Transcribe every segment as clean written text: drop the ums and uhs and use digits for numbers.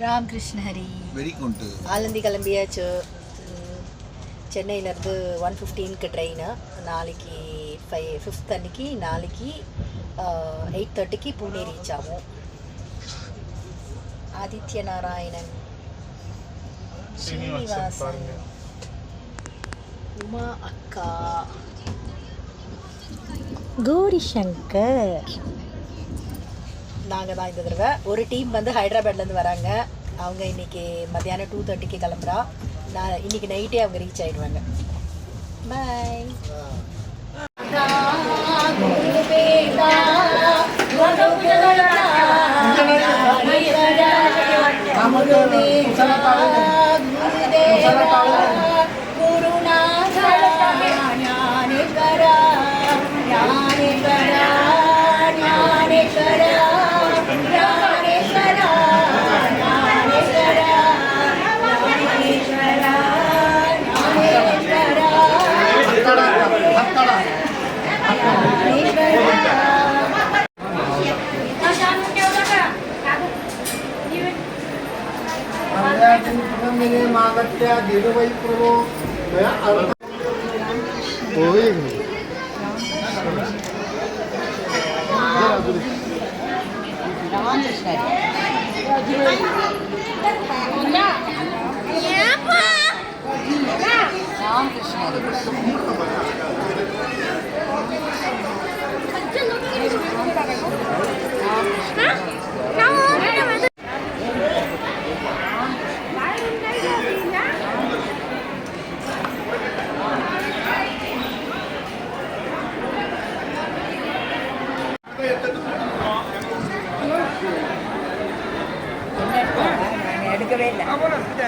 Ramakrishna Hari. Very good. Alandi கிளம்பியாச்சு. சென்னையிலேருந்து 1:15க்கு train. நாளைக்கு 5th அன்னைக்கு நாளைக்கு 8:30க்கு புனே ரீச் ஆகும். ஆதித்ய நாராயணன், ஸ்ரீனிவாசன், உமா அக்கா, கௌரி சங்கர். நாங்கள் தான் இந்த தடவை. ஒரு டீம் வந்து ஹைதராபாத்லேருந்து வராங்க. அவங்க இன்றைக்கி மத்தியானம் 2:30க்கு கிளம்புறா. நான் இன்றைக்கி நைட்டே அவங்க ரீச் ஆகிடுவாங்க. பாய்.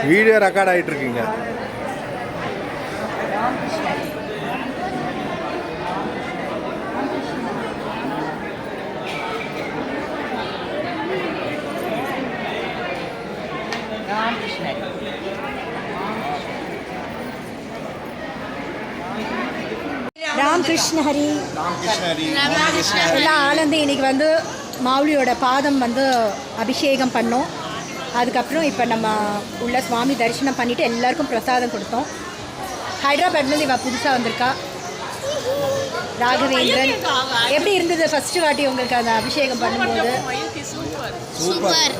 வீடியோ ரெக்கார்ட் ஆகிட்டு இருக்கீங்க. ராமகிருஷ்ண ஹரி. எல்லாம் ஆனந்தி இன்னைக்கு வந்து மாவுளியோட பாதம் வந்து அபிஷேகம் பண்ணோம். அதுக்கப்புறம் இப்போ நம்ம உள்ள சுவாமி தரிசனம் பண்ணிவிட்டு எல்லாருக்கும் பிரசாதம் கொடுத்தோம். ஹைதராபாத்லேருந்து இவள் புதுசாக வந்திருக்கா, ராகவேந்திரன். எப்படி இருந்தது ஃபஸ்ட்டு வாட்டி உங்களுக்கு அந்த அபிஷேகம் பண்ணும்போது? சூப்பர்.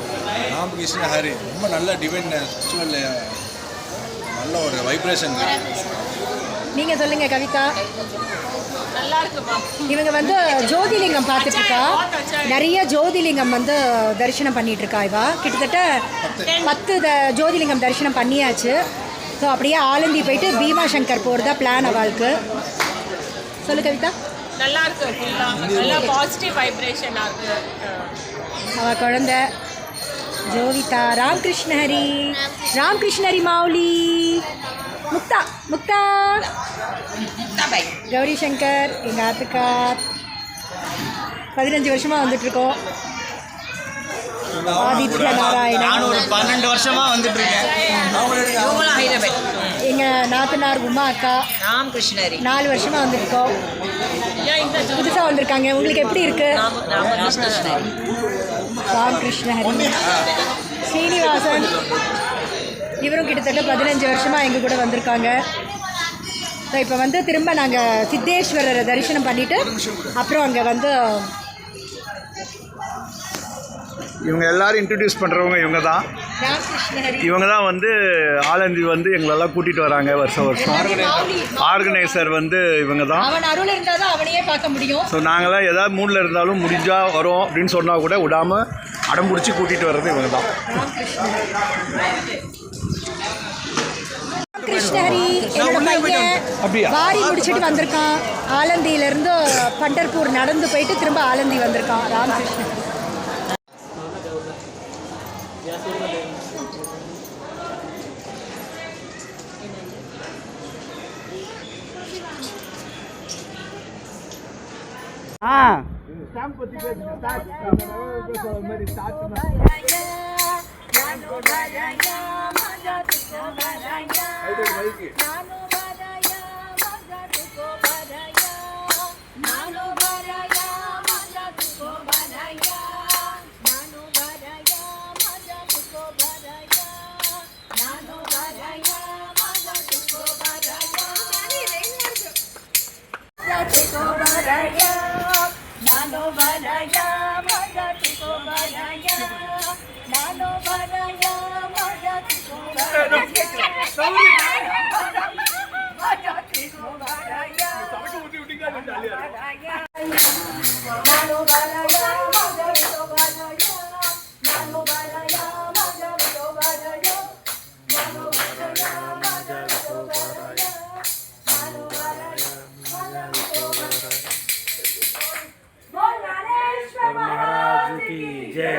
ராமகிருஷ்ண ஹரி ரொம்ப நல்ல டிவைன் ஸ்பிரிச்சுவல், நல்ல ஒரு வைப்ரேஷன். நீங்கள் சொல்லுங்கள் கவிதா. இவங்க வந்து ஜோதிலிங்கம் பார்த்துட்டு இருக்கா. நிறைய ஜோதிலிங்கம் வந்து தரிசனம் பண்ணிட்டு இருக்கா. இவா கிட்டத்தட்ட 10 ஜோதிலிங்கம் தரிசனம் பண்ணியாச்சு. ஸோ அப்படியே ஆலந்தி போயிட்டு பீமா சங்கர் போகிறதா பிளான் அவளுக்கு. சொல்லு கவிதா. நல்லா இருக்கு, நல்லா பாசிட்டிவ் வைப்ரேஷனாக இருக்கு. அவள் குழந்தை ஜோவிதா. ராமகிருஷ்ண ஹரி. ராமகிருஷ்ண ஹரி மாவுலி. முக்தா. முக்தா கௌரி சங்கர் எங்கள் ஆத்துக்கார். 15 வருஷமாக வந்துட்டுருக்கோம். ஆதித்ய நாராயணன் ஒரு 12 வருஷமாக வந்துட்டு இருக்கேன். எங்கள் நாத்தனார் உமா அக்கா. ராமகிருஷ்ணரி 4 வருஷமாக வந்துருக்கோம். புதுசாக வந்திருக்காங்க. உங்களுக்கு எப்படி இருக்கு? ராமகிருஷ்ண ஹரி. ஸ்ரீனிவாசன் இவரும் கிட்டத்தட்ட 15 வருஷமாக எங்கள் கூட வந்திருக்காங்க. ஸோ இப்போ வந்து திரும்ப நாங்கள் சித்தேஸ்வரரை தரிசனம் பண்ணிவிட்டு அப்புறம் அங்கே வந்து இவங்க எல்லாரும் இன்ட்ரடியூஸ் பண்ணுறவங்க இவங்க தான். இவங்க தான் வந்து ஆலந்தி வந்து எங்களெல்லாம் கூட்டிகிட்டு வராங்க வருஷம் வருஷம். ஆர்கனைசர் வந்து இவங்க தான். அவன் அருள் இருந்தால் தான் அவனையே பார்க்க முடியும். ஸோ நாங்களாம் ஏதாவது மூடில் இருந்தாலும் முடிஞ்சால் வரோம் அப்படின்னு சொன்னால் கூட விடாமல் அடம் பிடிச்சி கூட்டிகிட்டு வர்றது இவங்க தான். கிருஷ்ணஹரி என்னோட பையன் வாரி முடிச்சுட்டு வந்திருக்கான். ஆலந்தியிலேருந்து பண்டர்பூர் நடந்து போயிட்டு திரும்ப ஆலந்தி வந்திருக்கான். ராமகிருஷ்ணன் महाराज की जय।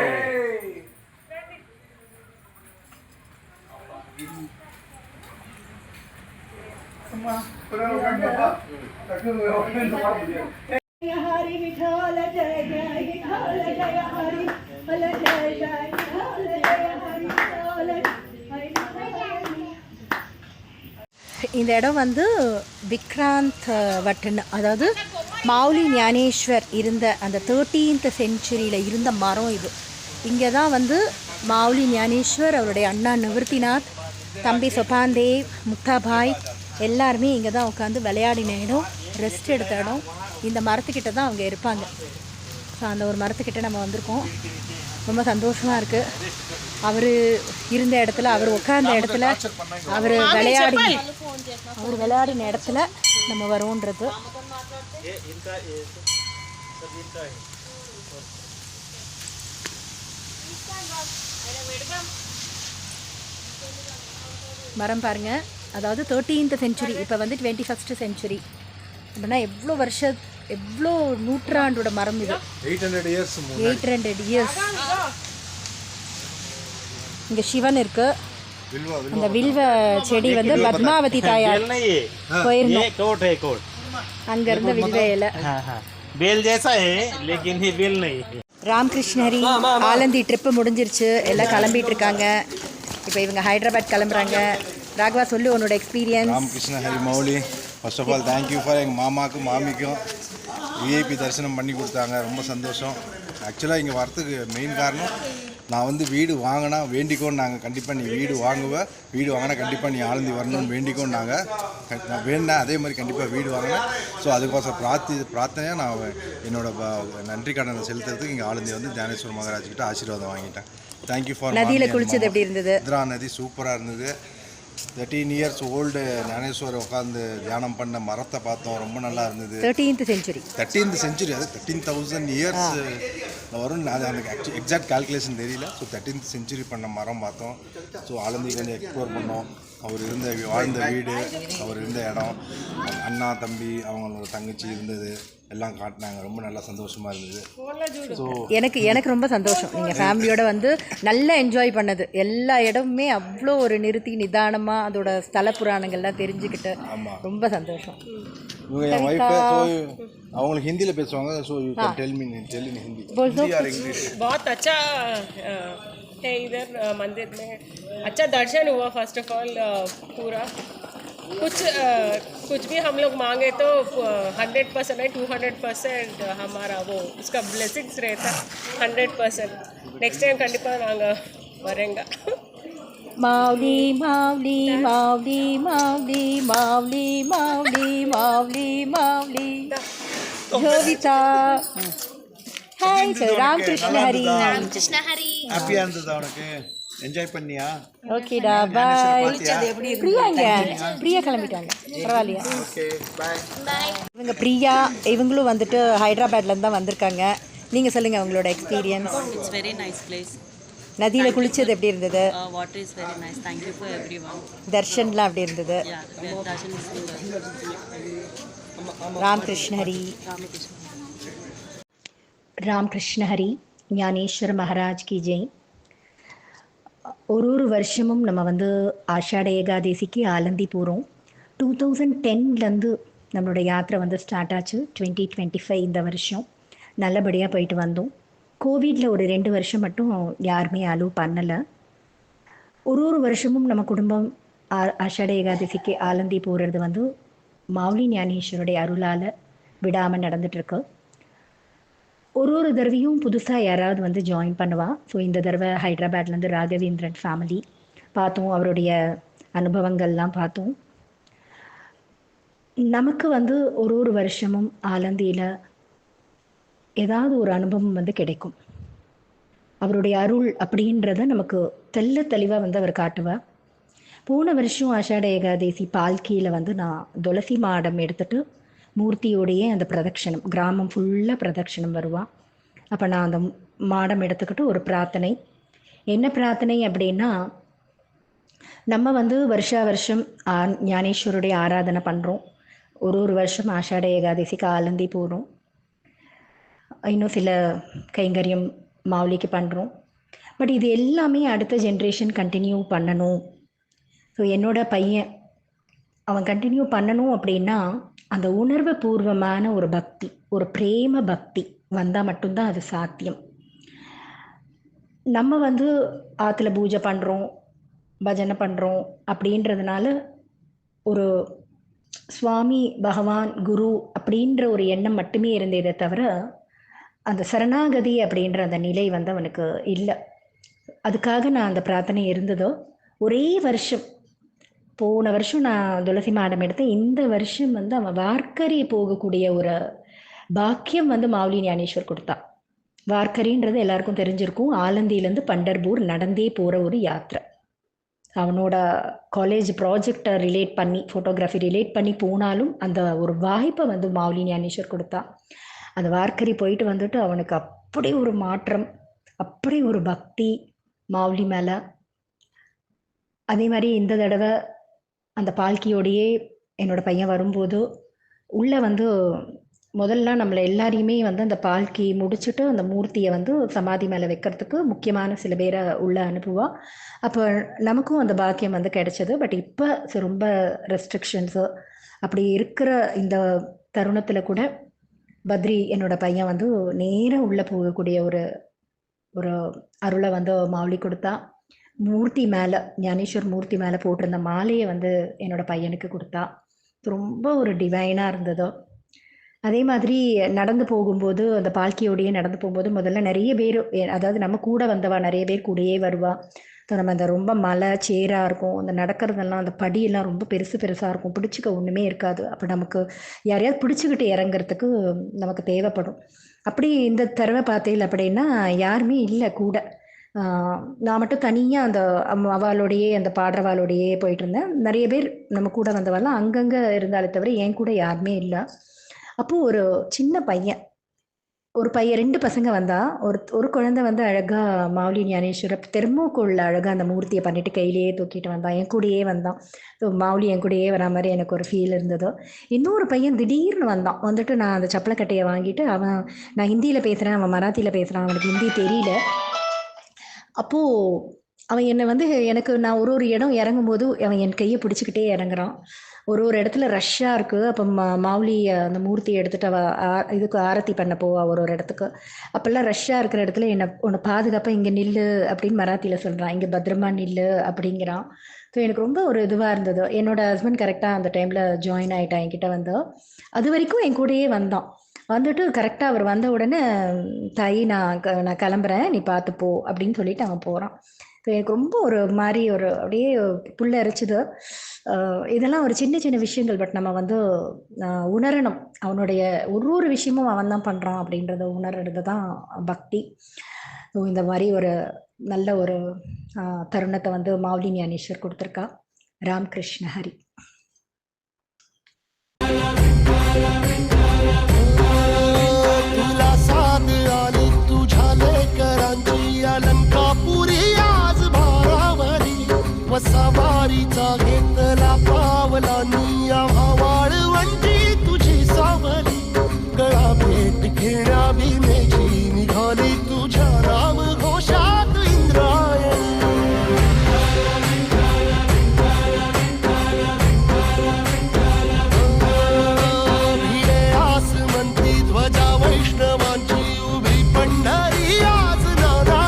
हरि विठल जय जय विठल जय हरि हल जय जय विठल जय हरि विठल இந்த இடம் வந்து விக்ராந்த் வட்டன், அதாவது மௌலி ஞானேஸ்வர் இருந்த அந்த 13th செஞ்சுரியில் இருந்த மரம் இது. இங்கே தான் வந்து மௌலி ஞானேஸ்வர், அவருடைய அண்ணா நிவர்த்திநாத், தம்பி சொபான்தேவ், முக்தாபாய் எல்லாருமே இங்கே தான் உட்காந்து விளையாடின இடம், ரெஸ்ட் எடுத்த இடம். இந்த மரத்துக்கிட்ட தான் அவங்க இருப்பாங்க. ஸோ அந்த ஒரு மரத்துக்கிட்ட நம்ம வந்திருக்கோம். ரொம்ப சந்தோஷமாக இருக்குது. அவர் இருந்த இடத்துல, அவர் உட்கார்ந்த இடத்துல, அவர் விளையாடின இடத்துல நம்ம வரோன்றது. மரம் பாருங்கள், அதாவது 13th செஞ்சுரி, இப்போ வந்து 21st செஞ்சுரி அப்படின்னா எவ்வளோ நூற்றாண்டோட மரம் இது. 800 இயர்ஸ். இங்கே சிவன் இருக்கு. அந்த வில்வ செடி வந்து பத்மாவதி தாயார் போயிருந்தோம். அங்க இருந்த வில்வ இலை. ராமகிருஷ்ணரி ஆலந்தி ட்ரிப்பு முடிஞ்சிருச்சு, எல்லாம் கிளம்பிட்டு இருக்காங்க. இப்போ இவங்க ஹைதராபாத் கிளம்புறாங்க. ராகவா சொல்லு உன்னோட experience. Ramakrishna Hari Mouli, first of all thank you for எங்கள் மாமாவுக்கும் மாமிக்கும் விஐபி தரிசனம் பண்ணி கொடுத்தாங்க. ரொம்ப சந்தோஷம். ஆக்சுவலாக இங்கே வரத்துக்கு மெயின் காரணம், நான் வந்து வீடு வாங்கினா வேண்டிக்கோன்னு நாங்கள், கண்டிப்பாக நீ வீடு வாங்குவேன், வீடு வாங்கினா கண்டிப்பாக நீ ஆலந்தி வரணும்னு வேண்டிக்கோன்னு நான் வேண்டினேன். அதே மாதிரி கண்டிப்பாக வீடு வாங்கினேன். ஸோ அதுக்கோசரம் பிரார்த்தனையாக நான் என்னோட நன்றி கடனை செலுத்துறதுக்கு இங்கே ஆலந்தி வந்து தியானேஸ்வர் மகாராஜ்கிட்ட ஆசீர்வாதம் வாங்கிட்டேன். Thank you for. நதியில் குளிச்சது எப்படி இருந்தது? இந்திரா நதி சூப்பராக இருந்தது. 13 இயர்ஸ் ஓல்டு ஞானேஸ்வர் உட்காந்து தியானம் பண்ண மரத்தை பார்த்தோம், ரொம்ப நல்லா இருந்தது. 13th செஞ்சுரி, அது 13,000 இயர்ஸ் வரும். அது எனக்கு எக்ஸாக்ட் கால்குலேஷன் தெரியல. ஸோ 13th செஞ்சுரி பண்ண மரம் பார்த்தோம். ஸோ ஆலந்தி கொஞ்சம் எக்ஸ்ப்ளோர் பண்ணோம். அவர் வாழ்ந்த வீடு, அவர் இருந்த இடம், அண்ணா தம்பி அவங்களோட தங்கச்சி இருந்தது எல்லாம் காட்டினாங்க. ரொம்ப நல்லா சந்தோஷமாக இருந்தது. ஸோ எனக்கு ரொம்ப சந்தோஷம். நீங்கள் ஃபேமிலியோட வந்து நல்லா என்ஜாய் பண்ணது. எல்லா இடமுமே அவ்வளோ ஒரு நிறுத்தி நிதானமாக அதோட ஸ்தல புராணங்கள்லாம் தெரிஞ்சுக்கிட்டு ரொம்ப சந்தோஷம். இவங்க என் ஒய்ஃபு, அவங்களுக்கு ஹிந்தியில் பேசுவாங்க. So you can tell me in Hindi और इंग्लिश. बहुत अच्छा है इधर मंदिर में. अच्छा दर्शन हुआ फर्स्ट ऑफ ऑल पूरा. कुछ भी हम लोग मांगे तो 100% नहीं, 200% हमारा वो उसका ब्लेसिंग्स रहता 100%. नेक्स्ट टाइम कंडिपाக நாங்கள் வரேங்க. மௌலி மௌலி மௌலி மௌலி மௌலி மௌலி மௌலி மௌலி ஜோதிதா. ஹாய் ராமகிருஷ்ண ஹரி. ஹாப்பியாக இருந்தது அவனுக்கு? என்ஜாய் பண்ணியா? ஓகேடா, பாய். பிரியா பிரியா கிளம்பிட்டாங்க, பரவாயில்லையா? இவங்க பிரியா, இவங்களும் வந்துட்டு ஹைதராபாத்லேருந்து தான் வந்திருக்காங்க. நீங்கள் சொல்லுங்கள் உங்களோட experience. It's very nice place. நதியில் குளிச்சது எப்படி இருந்தது? Water is very nice. Thank you for everyone. தர்ஷன்லாம் எப்படி இருந்தது? Yeah, darshan is Ramakrishna Hari. Ramakrishna Hari Gnaneshwar Maharaj கி ஜெய். ஒரு வருஷமும் நம்ம வந்து ஆஷாட ஏகாதேசிக்கு ஆலந்தி போகிறோம். 2010லேருந்து நம்மளோட யாத்திரை வந்து ஸ்டார்ட் ஆச்சு. 2025 இந்த வருஷம் நல்லபடியாக போயிட்டு வந்தோம். கோவிடில் ஒரு 2 வருஷம் மட்டும் யாருமே அலோவ் பண்ணலை. ஒரு வருஷமும் நம்ம குடும்பம் ஆஷாட ஏகாதசிக்கு ஆலந்தி போகிறது வந்து மௌலி ஞானேஸ்வருடைய அருளால் விடாமல் நடந்துகிட்ருக்கு. ஒரு தடவையும் புதுசாக யாராவது வந்து ஜாயின் பண்ணுவா. ஸோ இந்த தடவை ஹைதராபாத்லேருந்து ராகவேந்திரன் ஃபேமிலி பார்த்தோம், அவருடைய அனுபவங்கள்லாம் பார்த்தோம். நமக்கு வந்து ஒரு வருஷமும் ஆலந்தியில் ஏதாவது ஒரு அனுபவம் வந்து கிடைக்கும். அவருடைய அருள் அப்படின்றத நமக்கு தெள்ள தெளிவாக வந்து அவர் காட்டுவார். போன வருஷம் ஆஷாட ஏகாதேசி பால்கியில் வந்து நான் துளசி மாடம் எடுத்துகிட்டு மூர்த்தியோடைய அந்த பிரதட்சணம் கிராமம் ஃபுல்லாக பிரதட்சணம் வருவான். அப்போ நான் அந்த மாடம் எடுத்துக்கிட்டு ஒரு பிரார்த்தனை, என்ன பிரார்த்தனை அப்படின்னா, நம்ம வந்து வருஷா வருஷம் ஞானேஸ்வருடைய ஆராதனை பண்ணுறோம். ஒரு வருஷம் ஆஷாட ஏகாதசிக்கு ஆலந்தி போகிறோம். இன்னும் சில கைங்கரியம் மாவுளிக்கு பண்ணுறோம். பட் இது எல்லாமே அடுத்த ஜென்ரேஷன் கண்டினியூ பண்ணணும். ஸோ என்னோட பையன் அவன் கண்டினியூ பண்ணணும் அப்படின்னா அந்த உணர்வு பூர்வமான ஒரு பக்தி, ஒரு பிரேம பக்தி வந்தால் மட்டும்தான் அது சாத்தியம். நம்ம வந்து ஆற்றுல பூஜை பண்ணுறோம், பஜனை பண்ணுறோம் அப்படின்றதுனால ஒரு சுவாமி பகவான் குரு அப்படின்ற ஒரு எண்ணம் மட்டுமே இருந்ததே தவிர அந்த சரணாகதி அப்படின்ற அந்த நிலை வந்து அவனுக்கு இல்லை. அதுக்காக நான் அந்த பிரார்த்தனை இருந்ததோ. ஒரே வருஷம், போன வருஷம் நான் துளசி மாடம் எடுத்தேன். இந்த வருஷம் வந்து அவன் வார்க்கரி போகக்கூடிய ஒரு பாக்கியம் வந்து மாவுளி ஞானேஸ்வர் கொடுத்தா. வார்க்கரின்றது எல்லாருக்கும் தெரிஞ்சிருக்கும். ஆலந்தியிலேருந்து பண்டர்பூர் நடந்தே போகிற ஒரு யாத்திரை. அவனோட காலேஜ் ப்ராஜெக்டை ரிலேட் பண்ணி, ஃபோட்டோகிராஃபி ரிலேட் பண்ணி போனாலும் அந்த ஒரு வாய்ப்பை வந்து மாவுளி ஞானேஸ்வர் கொடுத்தா. அந்த வார்க்கரி போயிட்டு வந்துட்டு அவனுக்கு அப்படி ஒரு மாற்றம், அப்படி ஒரு பக்தி மாவுளி மேலே. அதே மாதிரி இந்த தடவை அந்த பால்கியோடையே என்னோட பையன் வரும்போது உள்ளே வந்து முதல்ல நம்மளை எல்லாரையுமே வந்து அந்த பால்கி முடிச்சுட்டு அந்த மூர்த்தியை வந்து சமாதி மேலே வைக்கிறதுக்கு முக்கியமான சில பேரை உள்ளே அனுப்புவா. அப்போ நமக்கும் அந்த பாக்கியம் வந்து கிடைச்சது. பட் இப்போ ரொம்ப ரெஸ்ட்ரிக்ஷன்ஸு அப்படி இருக்கிற இந்த தருணத்தில் கூட பத்ரி என்னோட பையன் வந்து நேராக உள்ளே போகக்கூடிய ஒரு ஒரு அருளை வந்து மாவுளி கொடுத்தா. மூர்த்தி மேலே, ஞானேஸ்வர் மூர்த்தி மேலே போட்டிருந்த மாலையை வந்து என்னோட பையனுக்கு கொடுத்தா. ரொம்ப ஒரு டிவைனாக இருந்ததோ. அதே மாதிரி நடந்து போகும்போது, அந்த பால்கியோடையே நடந்து போகும்போது முதல்ல நிறைய பேர், அதாவது நம்ம கூட வந்தவா நிறைய பேர் கூடயே வருவா. ஸோ நம்ம அந்த ரொம்ப மலை சேராக இருக்கும், அந்த நடக்கிறதெல்லாம் அந்த படியெல்லாம் ரொம்ப பெருசாக இருக்கும், பிடிச்சிக்க ஒன்றுமே இருக்காது. அப்போ நமக்கு யாரையாவது பிடிச்சிக்கிட்டு இறங்குறதுக்கு நமக்கு தேவைப்படும். அப்படி இந்த தடவை பார்த்தீங்க அப்படின்னா யாருமே இல்லை கூட. நான் மட்டும் தனியாக அந்த அவளோடையே, அந்த பாடுறவாளோடையே போயிட்டு இருந்தேன். நிறைய பேர் நம்ம கூட வந்தவாலாம் அங்கங்கே இருந்தாலே தவிர என் கூட யாருமே இல்லை. அப்போது ஒரு சின்ன பையன், ஒரு பையன், 2 பசங்க வந்தா. ஒரு குழந்தை வந்து அழகாக மாவுளி ஞானேஸ்வர தெர்மோக்கோளில் அழகாக அந்த மூர்த்தியை பண்ணிட்டு கையிலேயே தூக்கிட்டு வந்தான், என் கூடயே வந்தான். ஸோ மாவுளி என் கூடயே வரா மாதிரி எனக்கு ஒரு ஃபீல் இருந்ததோ. இன்னொரு பையன் திடீர்னு வந்தான். வந்துட்டு நான் அந்த சப்பளக்கட்டையை வாங்கிட்டு, நான் ஹிந்தியில் பேசுகிறேன், அவன் மராத்தியில் பேசுகிறான், அவனுக்கு ஹிந்தி தெரியல. அப்போது அவன் என்னை வந்து நான் ஒரு இடம் இறங்கும்போது அவன் என் கையை பிடிச்சிக்கிட்டே இறங்குறான். ஒரு இடத்துல ரஷ்ஷாக இருக்குது. அப்போ மாவுளி அந்த மூர்த்தியை எடுத்துகிட்டு இதுக்கு ஆரத்தி பண்ண போவா ஒரு இடத்துக்கு. அப்போல்லாம் ரஷ்ஷாக இருக்கிற இடத்துல உன்னை பாதுகாப்பாக இங்கே நில்லு அப்படின்னு மராத்தியில் சொல்கிறான், இங்கே பத்திரமா நில்லு அப்படிங்கிறான். ஸோ எனக்கு ரொம்ப ஒரு இதுவாக இருந்தது. என்னோடய ஹஸ்பண்ட் கரெக்டாக அந்த டைமில் ஜாயின் ஆகிட்டான் என்கிட்ட வந்து. அது வரைக்கும் என் கூடயே வந்தான். வந்துட்டு கரெக்டாக அவர் வந்த உடனே, தாயி நான் கிளம்புறேன், நீ பார்த்துப்போ அப்படின்னு சொல்லிட்டு அவன் போகிறான். ஸோ எனக்கு ரொம்ப ஒரு மாதிரி ஒரு அப்படியே புல்ல அரைச்சிது. இதெல்லாம் ஒரு சின்ன சின்ன விஷயங்கள். பட் நம்ம வந்து உணரணும், அவனுடைய ஒரு விஷயமும் அவன் தான் பண்ணுறான் அப்படின்றத உணர்றது தான் பக்தி. ஸோ இந்த மாதிரி ஒரு நல்ல ஒரு தருணத்தை வந்து மாவுளி ஞானேஸ்வர் கொடுத்துருக்கா. ராம்கிருஷ்ண ஹரி. सवारीचा घेतला पावला निया वाळवंटी तुझी सावली, गळा भेट घेण्या भीमेची निघाली तुझ्या राम घोषात इंद्रायणी. भिडे आसमंती ध्वजा वैष्णवांची उभी पंढरी आज नाना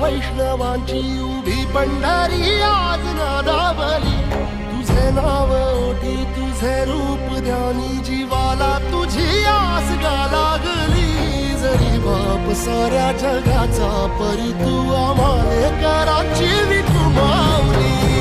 वैष्णवांची उभी पंढरी आज नादावली तुझे नाव ओटी तुझे रूप ध्यानी जीवाला तुझी आस गा लागली जरी बाप साऱ्या जगाचा परी तू आम्हाले कराची विठू माऊली